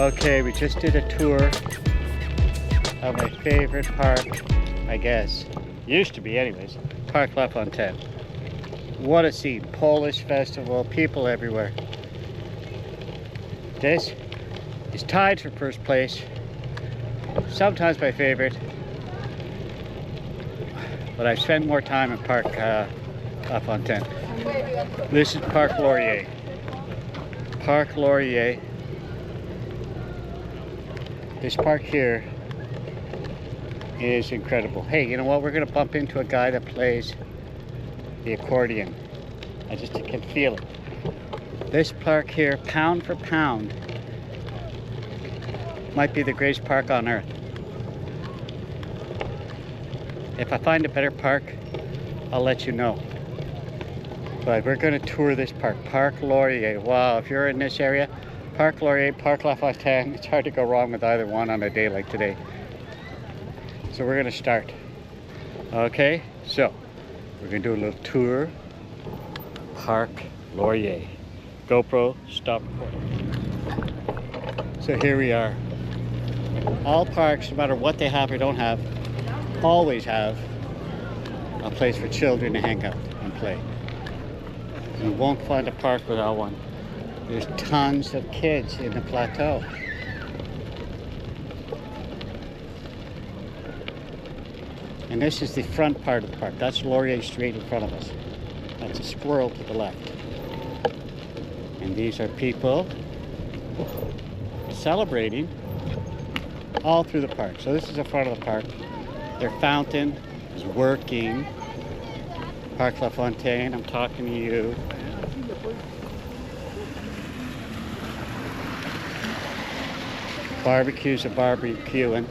Okay, we just did a tour of my favorite park, I guess. Used to be anyways. Park Lafontaine. What a scene. Polish festival, people everywhere. This is tied for first place. Sometimes my favorite. But I've spent more time in Park Lafontaine. This is Park Laurier. Park Laurier. This park here is incredible. Hey, you know what? We're going to bump into a guy that plays the accordion. I just can feel it. This park here, pound for pound, might be the greatest park on earth. If I find a better park, I'll let you know. But we're going to tour this park, Park Laurier. Wow, if you're in this area, Park Laurier, Park Lafontaine, it's hard to go wrong with either one on a day like today. So we're going to start. Okay, so we're going to do a little tour. Park Laurier. GoPro, stop recording. So here we are. All parks, no matter what they have or don't have, always have a place for children to hang out and play. You won't find a park without one. There's tons of kids in the plateau. And this is the front part of the park. That's Laurier Street in front of us. That's a squirrel to the left. And these are people celebrating all through the park. So this is the front of the park. Their fountain is working. Park Lafontaine, I'm talking to you. Barbecues are barbecuing.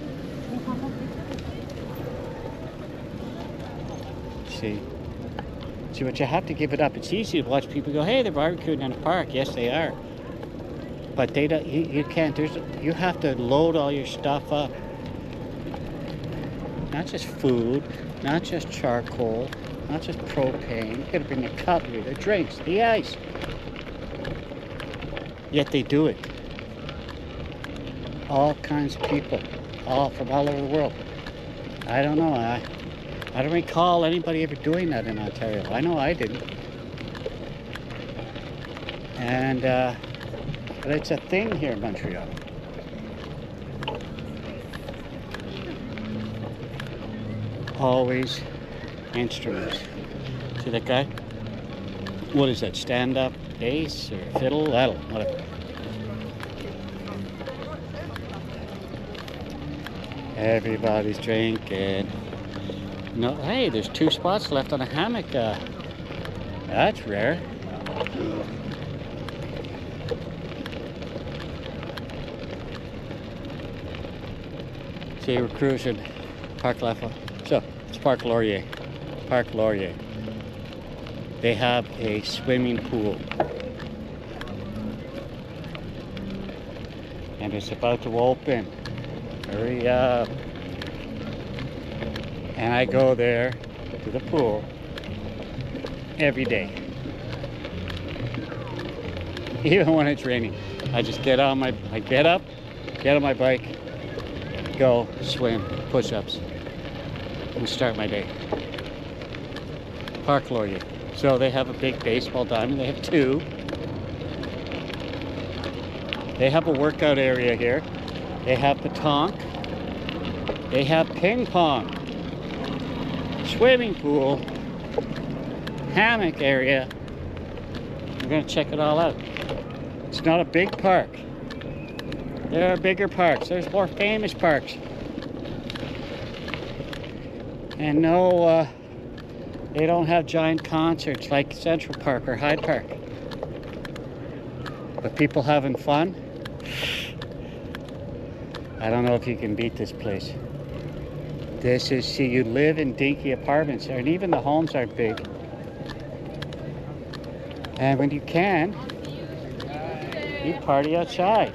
See, but you have to give it up. It's easy to watch people go, hey, they're barbecuing in the park. Yes, they are. But they don't. You can't. You have to load all your stuff up. Not just food, not just charcoal, not just propane. You gotta bring the cutlery, the drinks, the ice. Yet they do it. All kinds of people, all from all over the world. I don't know. I don't recall anybody ever doing that in Ontario. I know I didn't. And but it's a thing here in Montreal. Always instruments. See that guy? What is that? Stand-up bass or fiddle? I don't know. Whatever. Everybody's drinking. No, hey, there's 2 spots left on a hammock. That's rare. See, we're cruising Park Lafontaine. So, it's Park Laurier. Park Laurier. They have a swimming pool. And it's about to open. Hurry up. And I go there to the pool every day. Even when it's raining. I just get on my, get on my bike, go, swim, push-ups, and start my day. Park Laurier. So they have a big baseball diamond. They have 2. They have a workout area here. They have pétanque. They have ping pong. Swimming pool. Hammock area. We're going to check it all out. It's not a big park. There are bigger parks. There's more famous parks. And no, they don't have giant concerts like Central Park or Hyde Park. But people having fun, I don't know if you can beat this place. This is, see, you live in dinky apartments, and even the homes aren't big. And when you can, you party outside.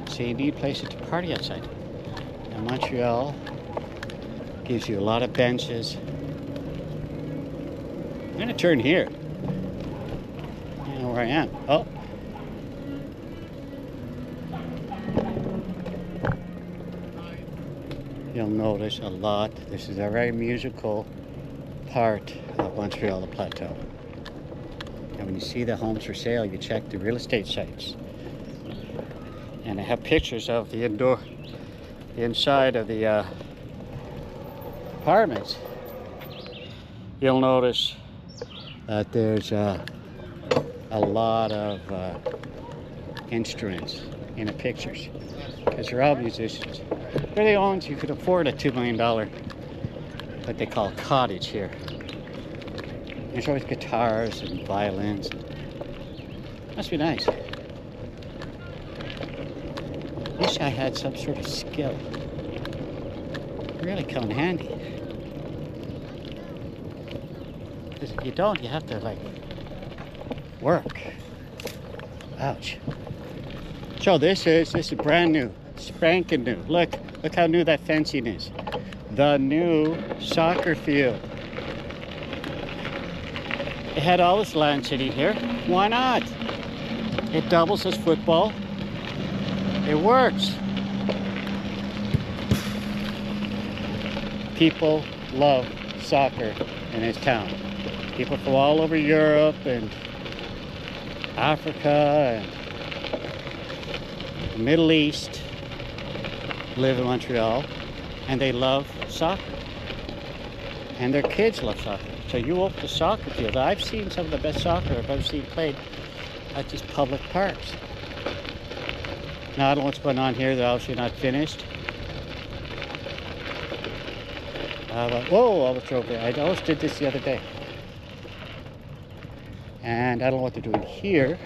So you need places to party outside. Now Montreal gives you a lot of benches. I'm gonna turn here. I am. Oh. You'll notice a lot. This is a very musical part of Montreal, the Plateau. And when you see the homes for sale, you check the real estate sites. And I have pictures of the inside of the apartments. You'll notice that there's a lot of instruments in the pictures, because they're all musicians. They're the ones you could afford a $2 million, what they call cottage here. There's always guitars and violins. Must be nice. Wish I had some sort of skill. Really come in handy. Because if you don't, you have to like work. Ouch. So this is brand new, spanking new. Look how new that fencing is. The new soccer field. It had all this land sitting here. Why not? It doubles as football. It works. People love soccer in this town. People from all over Europe and Africa and the Middle East live in Montreal, and they love soccer. And their kids love soccer. So you open the soccer field. I've seen some of the best soccer I've ever seen played at these public parks. Now, I don't know what's going on here. They're obviously not finished. Whoa, I almost drove there. I almost did this the other day. And I don't know what they're doing here.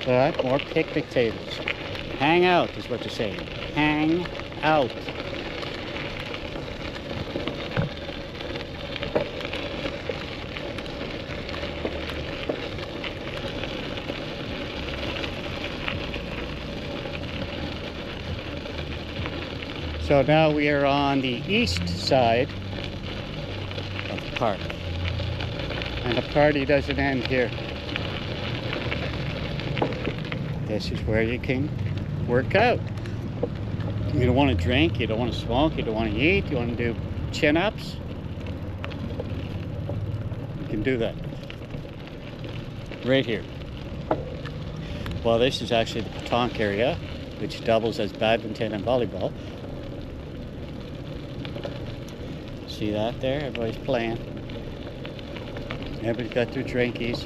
But more picnic tables. Hang out is what you're saying. Hang out. So now we are on the east side of the park. And the party doesn't end here. This is where you can work out. You don't want to drink, you don't want to smoke, you don't want to eat, you want to do chin-ups. You can do that. Right here. Well, this is actually the pétanque area, which doubles as badminton and volleyball. See that there? Everybody's playing. Everybody's got their drinkies.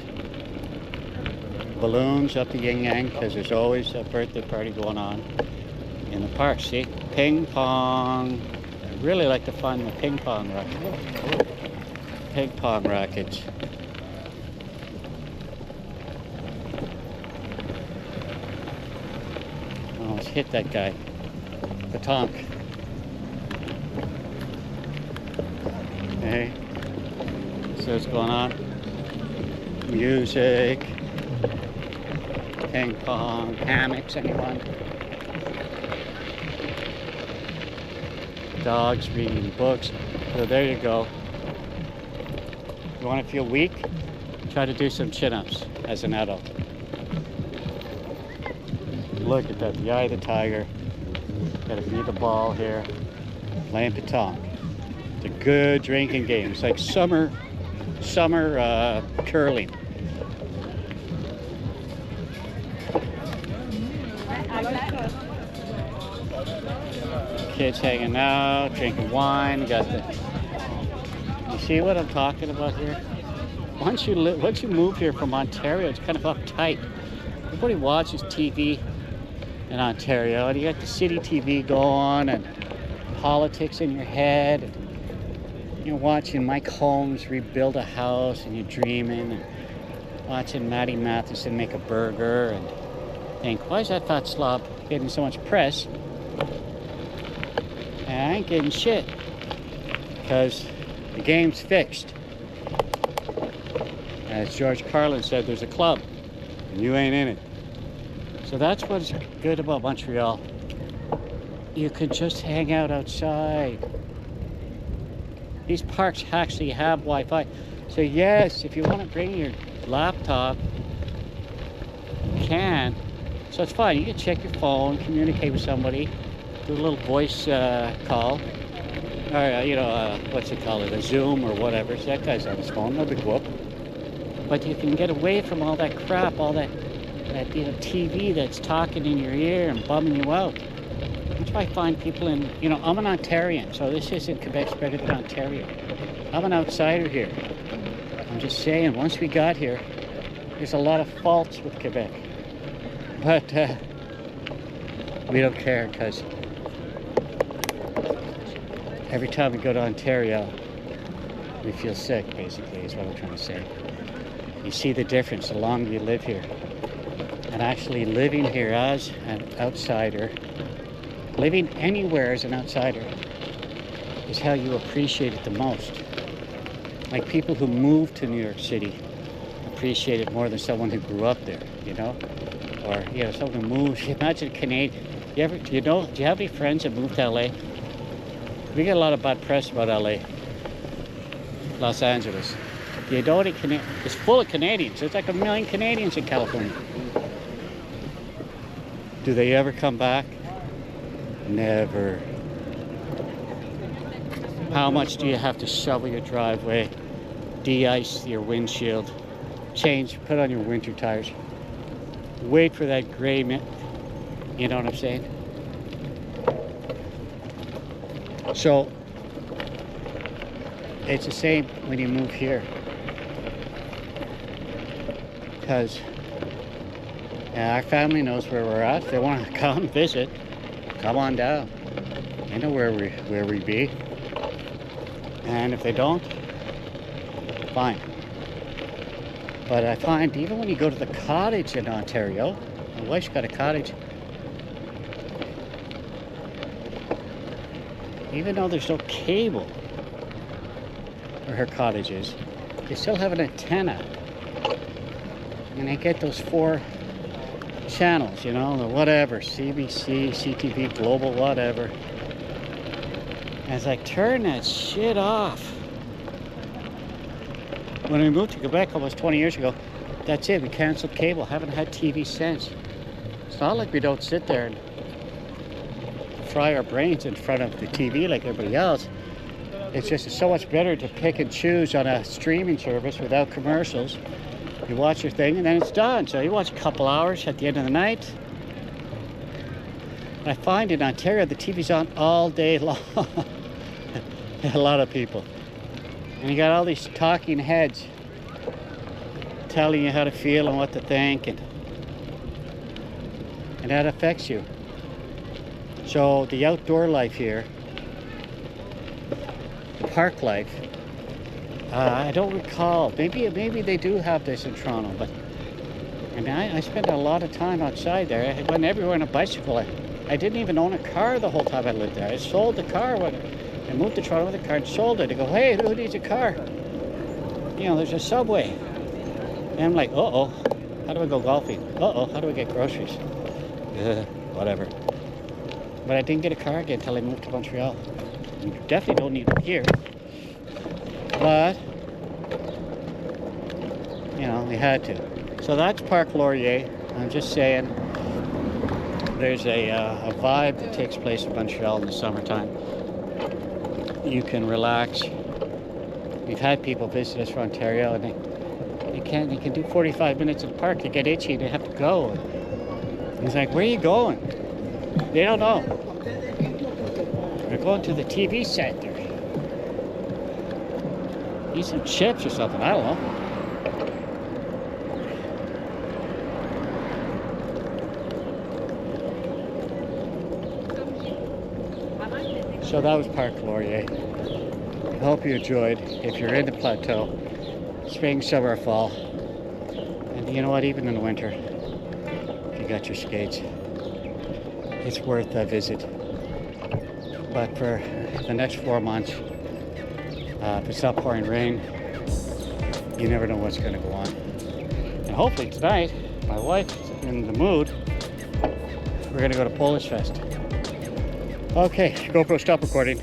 Balloons up the yin-yang, because there's always a birthday party going on in the park. See? Ping pong. I really like to find the ping pong racket. Ping pong rackets. Almost hit that guy. Pétanque. Hey, so what's going on? Music, ping pong, hammocks, anyone? Dogs reading books. So there you go. You want to feel weak? Try to do some chin-ups as an adult. Look at that, the eye of the tiger. Gotta feed the ball here. Playing pétanque. It's a good drinking game. It's like summer curling. Kids hanging out, drinking wine. You got the. You see what I'm talking about here? Once you move here from Ontario, it's kind of uptight. Everybody watches TV in Ontario, and you got the city TV going, and politics in your head. And you're watching Mike Holmes rebuild a house, and you're dreaming, and watching Matty Matheson make a burger, and think, why is that fat slob getting so much press? And I ain't getting shit, because the game's fixed. As George Carlin said, there's a club, and you ain't in it. So that's what's good about Montreal. You can just hang out outside. These parks actually have Wi-Fi. So yes, if you want to bring your laptop, you can. So it's fine. You can check your phone, communicate with somebody, do a little voice call, or what's it called, a Zoom or whatever. So that guy's on his phone, no big whoop. But you can get away from all that crap, all that TV that's talking in your ear and bumming you out. That's why I find people in, I'm an Ontarian, so this isn't Quebec's better than Ontario. I'm an outsider here. I'm just saying, once we got here, there's a lot of faults with Quebec. But we don't care, because every time we go to Ontario, we feel sick, basically, is what I'm trying to say. You see the difference the longer you live here. And actually living here as an outsider, living anywhere as an outsider, is how you appreciate it the most. Like people who move to New York City appreciate it more than someone who grew up there, Or, someone who moves. Imagine a Canadian. Do you have any friends that moved to LA? We get a lot of bad press about LA. Los Angeles. You don't it's full of Canadians. There's like 1 million Canadians in California. Do they ever come back? Never. How much do you have to shovel your driveway, de-ice your windshield, put on your winter tires, wait for that gray, you know what I'm saying? So, it's the same when you move here. Because our family knows where we're at. If they want to come visit, come on down. They know where we be. And if they don't, fine. But I find even when you go to the cottage in Ontario, my wife's got a cottage, even though there's no cable where her cottage is, they still have an antenna. And they get those 4 channels, the whatever, CBC, CTV, Global, whatever. And it's like, turn that shit off. When we moved to Quebec almost 20 years ago, that's it, we canceled cable, haven't had TV since. It's not like we don't sit there and fry our brains in front of the TV like everybody else. It's just so much better to pick and choose on a streaming service without commercials. You watch your thing and then it's done. So you watch a couple hours at the end of the night. I find in Ontario the TV's on all day long. A lot of people. And you got all these talking heads telling you how to feel and what to think, and that affects you. So the outdoor life here, the park life, I don't recall. Maybe they do have this in Toronto, but I spent a lot of time outside there. I went everywhere on a bicycle. I didn't even own a car the whole time I lived there. I sold the car when I moved to Toronto with a car and sold it. I go, hey, who needs a car? There's a Subway. And I'm like, uh-oh, how do I go golfing? Uh-oh, how do I get groceries? Whatever. But I didn't get a car again until I moved to Montreal. You definitely don't need it here. But, we had to. So that's Park Laurier. I'm just saying, there's a vibe that takes place in Montreal in the summertime. You can relax. We've had people visit us from Ontario, and they can do 45 minutes in the park. They get itchy, they have to go. And it's like, where are you going? They don't know. They're going to the TV center. Eat some chips or something, I don't know. So that was Park Laurier. I hope you enjoyed. If you're in the plateau, spring, summer, fall, and you know what, even in the winter, if you got your skates, it's worth a visit. But for the next 4 months, if it's not pouring rain, you never know what's going to go on. And hopefully tonight, my wife is in the mood, we're going to go to Polish Fest. Okay, GoPro, stop recording.